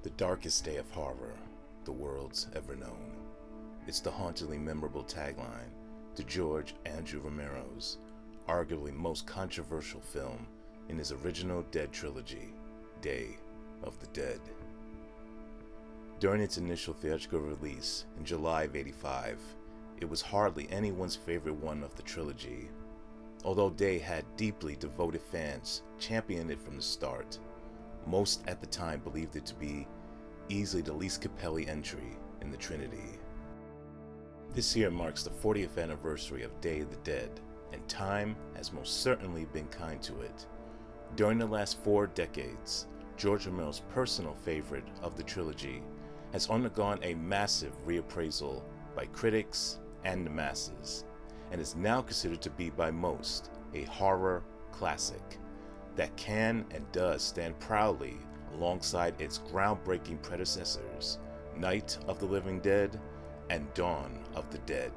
The darkest day of horror the world's ever known. It's the hauntingly memorable tagline to George Andrew Romero's arguably most controversial film in his original Dead trilogy, Day of the Dead. During its initial theatrical release in July of '85, it was hardly anyone's favorite one of the trilogy. Although Day had deeply devoted fans championing it from the start, most at the time believed it to be easily the least compelling entry in the trilogy. This year marks the 40th anniversary of Day of the Dead, and time has most certainly been kind to it. During the last 4 decades, George Romero's personal favorite of the trilogy has undergone a massive reappraisal by critics and the masses, and is now considered to be by most a horror classic that can and does stand proudly alongside its groundbreaking predecessors, Night of the Living Dead and Dawn of the Dead.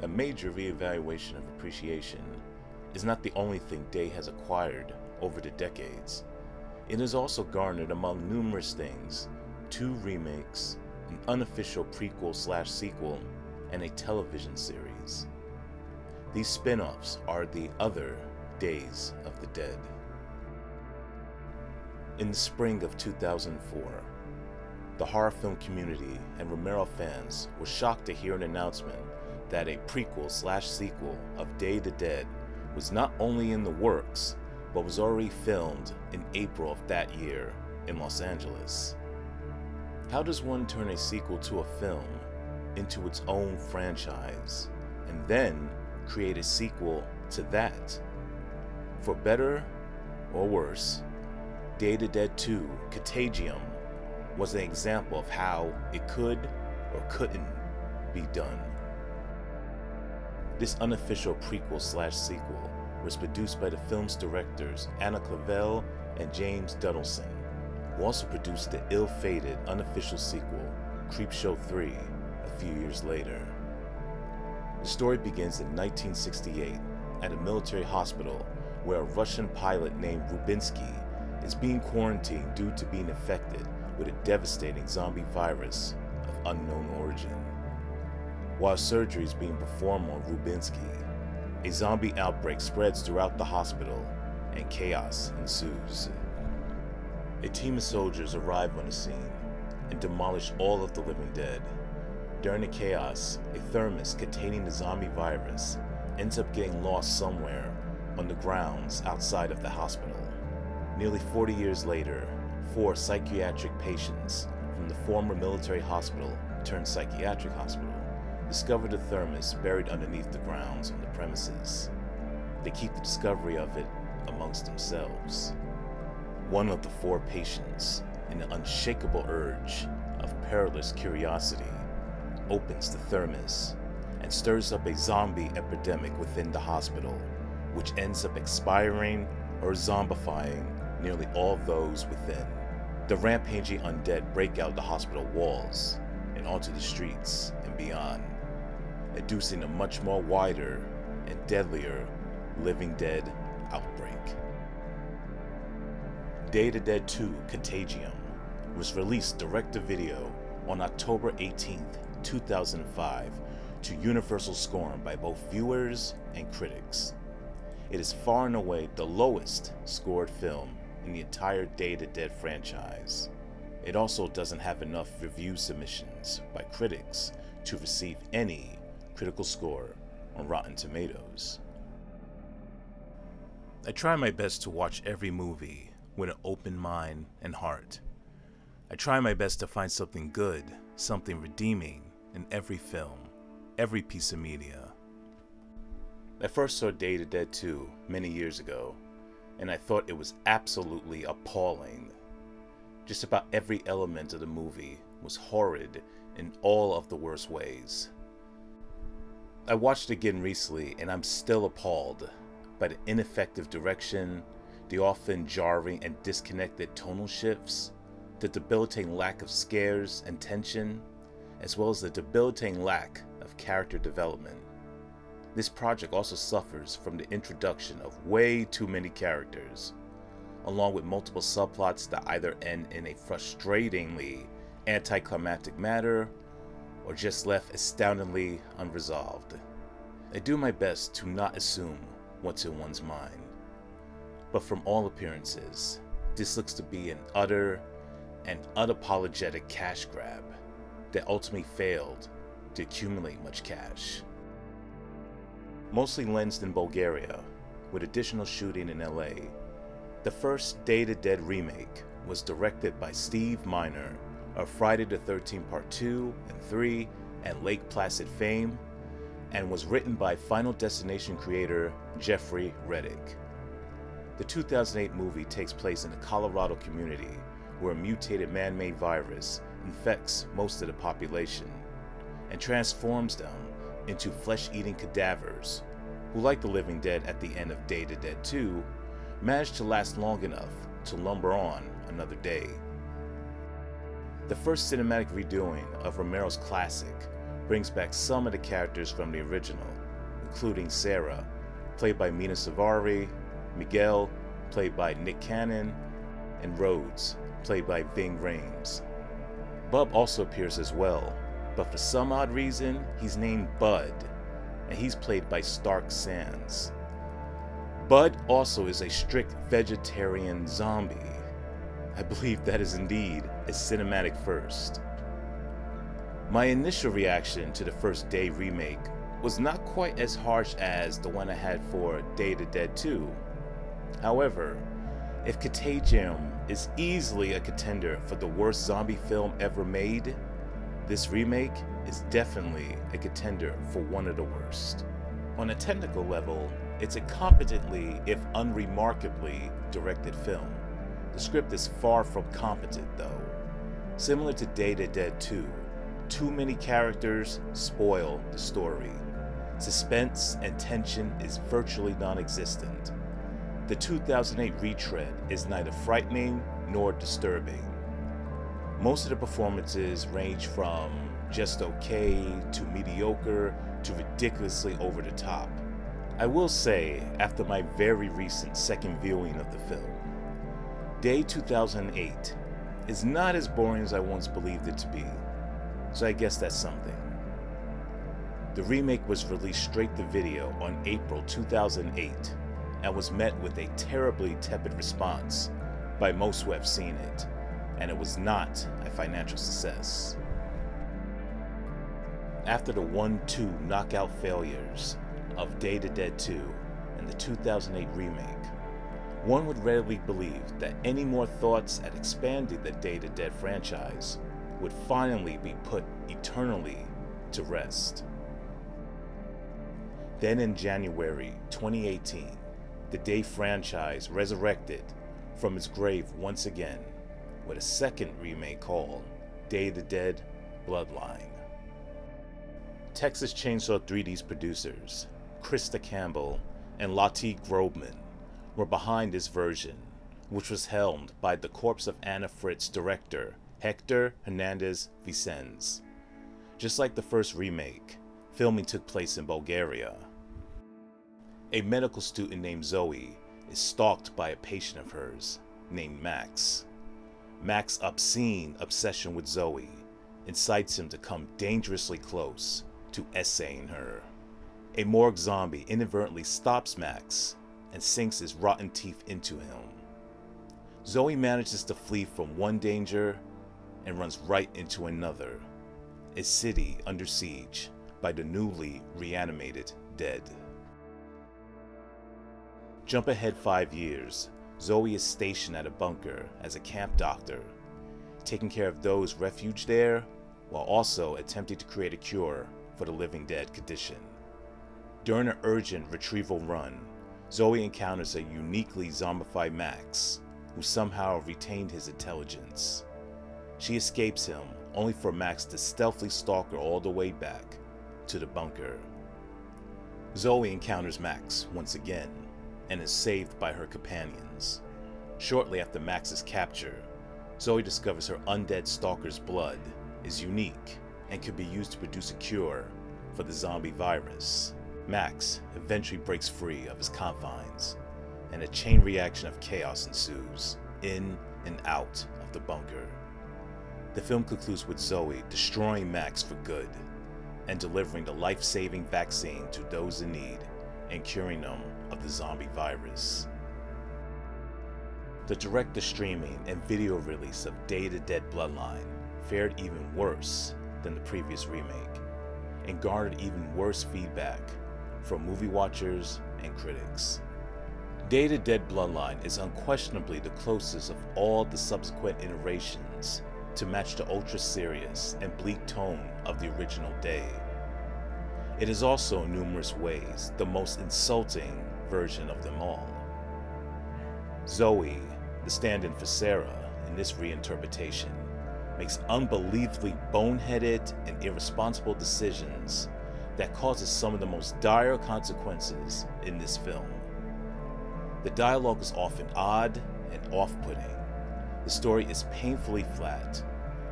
A major reevaluation of appreciation is not the only thing Day has acquired over the decades. It has also garnered, among numerous things, 2 remakes, an unofficial prequel/sequel, and a television series. These spin-offs are the other Days of the Dead. In the spring of 2004, the horror film community and Romero fans were shocked to hear an announcement that a prequel/sequel of Day of the Dead was not only in the works, but was already filmed in April of that year in Los Angeles. How does one turn a sequel to a film into its own franchise, and then create a sequel to that? For better or worse, Day of the Dead 2 Contagium was an example of how it could or couldn't be done. This unofficial prequel/sequel was produced by the film's directors Anna Clavel and James Duddleson, who also produced the ill-fated unofficial sequel, Creepshow 3, a few years later. The story begins in 1968 at a military hospital where a Russian pilot named Rubinsky is being quarantined due to being infected with a devastating zombie virus of unknown origin. While surgery is being performed on Rubinsky, a zombie outbreak spreads throughout the hospital and chaos ensues. A team of soldiers arrive on the scene and demolish all of the living dead. During the chaos, a thermos containing the zombie virus ends up getting lost somewhere on the grounds outside of the hospital. Nearly 40 years later, 4 psychiatric patients from the former military hospital turned psychiatric hospital discover the thermos buried underneath the grounds on the premises. They keep the discovery of it amongst themselves. One of the 4 patients, in an unshakable urge of perilous curiosity, opens the thermos and stirs up a zombie epidemic within the hospital, which ends up expiring or zombifying nearly all those within. The rampaging undead break out the hospital walls and onto the streets and beyond, inducing a much more wider and deadlier Living Dead outbreak. Day of the Dead 2 Contagium was released direct-to-video on October 18, 2005, to universal scorn by both viewers and critics. It is far and away the lowest scored film in the entire Day of the Dead franchise. It also doesn't have enough review submissions by critics to receive any critical score on Rotten Tomatoes. I try my best to watch every movie with an open mind and heart. I try my best to find something good, something redeeming in every film, every piece of media. I first saw Day of the Dead 2 many years ago, and I thought it was absolutely appalling. Just about every element of the movie was horrid in all of the worst ways. I watched it again recently, and I'm still appalled by the ineffective direction, the often jarring and disconnected tonal shifts, the debilitating lack of scares and tension, as well as the debilitating lack of character development. This project also suffers from the introduction of way too many characters. along with multiple subplots that either end in a frustratingly anticlimactic manner or just left astoundingly unresolved. I do my best to not assume what's in one's mind, but from all appearances, this looks to be an utter and unapologetic cash grab that ultimately failed to accumulate much cash. Mostly lensed in Bulgaria, with additional shooting in LA, the first Day to Dead remake was directed by Steve Miner of Friday the 13th Part 2 and 3 and Lake Placid fame, and was written by Final Destination creator Jeffrey Reddick. The 2008 movie takes place in a Colorado community where a mutated man-made virus infects most of the population and transforms them into flesh-eating cadavers who, like the living dead at the end of Day to Dead 2, manage to last long enough to lumber on another day. The first cinematic redoing of Romero's classic brings back some of the characters from the original, including Sarah, played by Mina Savari, Miguel, played by Nick Cannon, and Rhodes, played by Ving Rhames. Bub also appears as well, but for some odd reason, he's named Bud, and he's played by Stark Sands. Bud also is a strict vegetarian zombie. I believe that is indeed a cinematic first. My initial reaction to the first Day remake was not quite as harsh as the one I had for Day to Dead 2. However, if Contagion is easily a contender for the worst zombie film ever made, this remake is definitely a contender for one of the worst. On a technical level, it's a competently, if unremarkably, directed film. The script is far from competent though. Similar to Day to Dead 2, too many characters spoil the story. Suspense and tension is virtually non-existent. The 2008 retread is neither frightening nor disturbing. Most of the performances range from just okay to mediocre to ridiculously over the top. I will say, after my very recent second viewing of the film, Day 2008 is not as boring as I once believed it to be, so I guess that's something. The remake was released straight to video on April 2008 and was met with a terribly tepid response by most who have seen it, and it was not a financial success. After the 1-2 knockout failures of Day to Dead 2 and the 2008 remake, one would readily believe that any more thoughts at expanding the Day to Dead franchise would finally be put eternally to rest. Then in January 2018, the Day franchise resurrected from its grave once again with a second remake called To Dead Bloodline. Texas Chainsaw 3D's producers, Krista Campbell and Lottie Grobman, were behind this version, which was helmed by the Corpse of Anna Fritz director Hector Hernandez Vicens. Just like the first remake, filming took place in Bulgaria. A medical student named Zoe is stalked by a patient of hers named Max. Max's obscene obsession with Zoe incites him to come dangerously close to essaying her. A morgue zombie inadvertently stops Max and sinks his rotten teeth into him. Zoe manages to flee from one danger and runs right into another, a city under siege by the newly reanimated dead. Jump ahead 5 years, Zoe is stationed at a bunker as a camp doctor, taking care of those refuged there while also attempting to create a cure for the living dead condition. During an urgent retrieval run, Zoe encounters a uniquely zombified Max, who somehow retained his intelligence. She escapes him, only for Max to stealthily stalk her all the way back to the bunker. Zoe encounters Max once again, and is saved by her companions. Shortly after Max's capture, Zoe discovers her undead stalker's blood is unique and could be used to produce a cure for the zombie virus. Max eventually breaks free of his confines, and a chain reaction of chaos ensues, in and out of the bunker. The film concludes with Zoe destroying Max for good and delivering the life-saving vaccine to those in need and curing them of the zombie virus. The direct-to-streaming and video release of To Dead Bloodline fared even worse than the previous remake and garnered even worse feedback from movie watchers and critics. To Dead Bloodline is unquestionably the closest of all the subsequent iterations to match the ultra-serious and bleak tone of the original Day. It is also in numerous ways the most insulting version of them all. Zoe, the stand-in for Sarah in this reinterpretation, makes unbelievably boneheaded and irresponsible decisions that causes some of the most dire consequences in this film. The dialogue is often odd and off-putting. The story is painfully flat,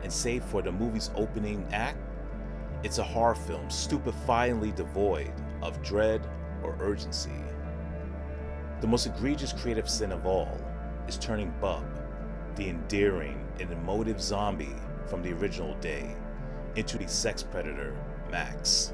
and save for the movie's opening act, it's a horror film stupefyingly devoid of dread or urgency. The most egregious creative sin of all is turning Bub, the endearing and emotive zombie from the original Day, into the sex predator, Max.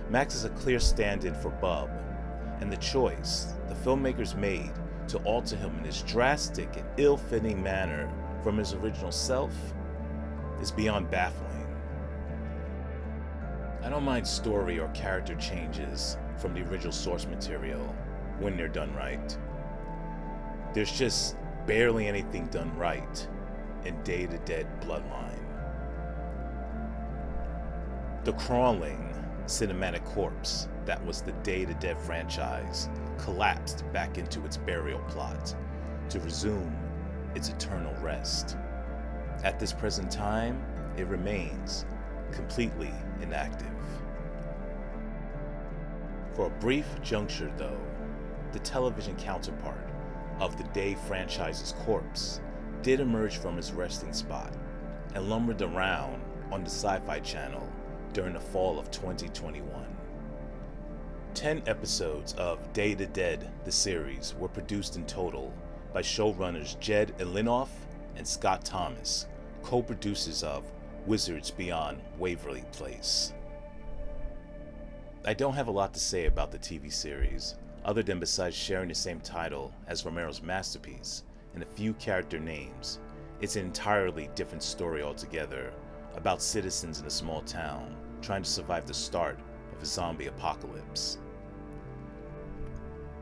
Max is a clear stand-in for Bub, and the choice the filmmakers made to alter him in this drastic and ill-fitting manner from his original self is beyond baffling. I don't mind story or character changes from the original source material when they're done right. There's just barely anything done right in To Dead Bloodline. The crawling cinematic corpse that was the To Dead franchise collapsed back into its burial plot to resume its eternal rest. At this present time, it remains completely inactive. For a brief juncture though, the television counterpart of the Day franchise's corpse did emerge from its resting spot and lumbered around on the Sci-Fi Channel during the fall of 2021. 10 episodes of Day to Dead, the series, were produced in total by showrunners Jed Elinoff and Scott Thomas, co-producers of Wizards Beyond Waverly Place. I don't have a lot to say about the TV series, other than besides sharing the same title as Romero's masterpiece and a few character names, it's an entirely different story altogether about citizens in a small town trying to survive the start of a zombie apocalypse.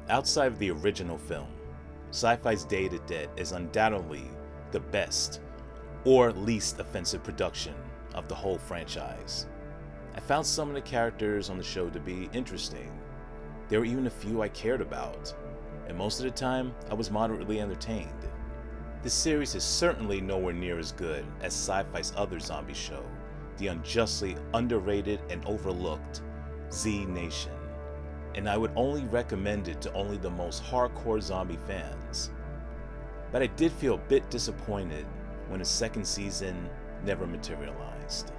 Outside of the original film, Sci-Fi's Day to Dead is undoubtedly the best or least offensive production of the whole franchise. I found some of the characters on the show to be interesting. There were even a few I cared about, and most of the time I was moderately entertained. This series is certainly nowhere near as good as Sci-Fi's other zombie show, the unjustly underrated and overlooked Z Nation, and I would only recommend it to only the most hardcore zombie fans. But I did feel a bit disappointed when a second season never materialized.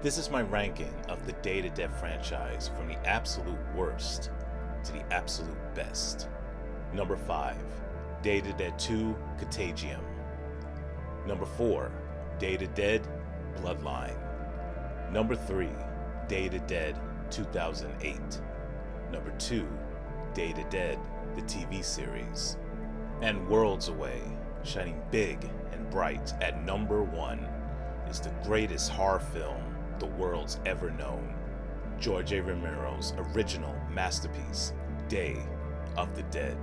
This is my ranking of the Day to Dead franchise from the absolute worst to the absolute best. Number 5, Day to Dead 2 Contagium. Number 4, Day to Dead Bloodline. Number 3, Day to Dead 2008. Number 2, Day to Dead the TV series. And worlds away, shining big and bright at number 1, is the greatest horror film the world's ever known, George A. Romero's original masterpiece, Day of the Dead.